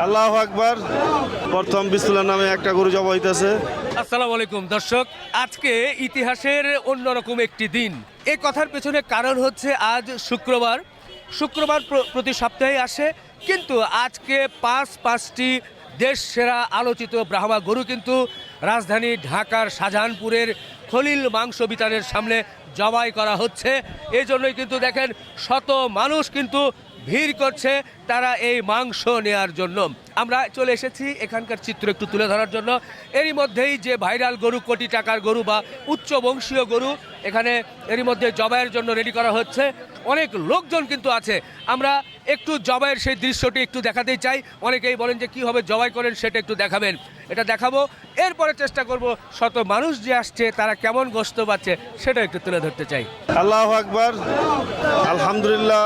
আল্লাহু আকবার। প্রথম বিসমিল্লাহ নামে একটা গরু জবাই হইতেছে। আসসালামু আলাইকুম দর্শক, আজকে ইতিহাসের অন্যরকম একটি দিন। এই কথার পেছনে কারণ হচ্ছে আজ শুক্রবার। শুক্রবার প্রতি সপ্তাহে আসে, কিন্তু আজকে পাঁচটি দেশ সেরা আলোচিত ব্রাহ্মা গরু কিন্তু রাজধানী ঢাকার শাহজাহানপুরের খলিল মাংস বিতানের সামনে জবাই করা হচ্ছে। এই জন্যই কিন্তু দেখেন শত মানুষ কিন্তু ভিড় করছে তারা এই মাংস নেয়ার জন্য। আমরা চলে এসেছি এখানকার চিত্র একটু তুলে ধরার জন্য। এরই মধ্যেই যে ভাইরাল গরু, কোটি টাকার গরু বা উচ্চ বংশীয় গরু এখানে এরই মধ্যে জবাইয়ের জন্য রেডি করা হচ্ছে। অনেক লোকজন কিন্তু আছে। আমরা একটু জবাইয়ের সেই দৃশ্যটি একটু দেখাতেই চাই। অনেকেই বলেন যে কীভাবে জবাই করেন সেটা একটু দেখাবেন, এটা দেখাবো। এরপরে চেষ্টা করব শত মানুষ যে আসছে তারা কেমন গোশত পাচ্ছে সেটা একটু তুলে ধরতে চাই। আল্লাহু আকবার, আলহামদুলিল্লাহ।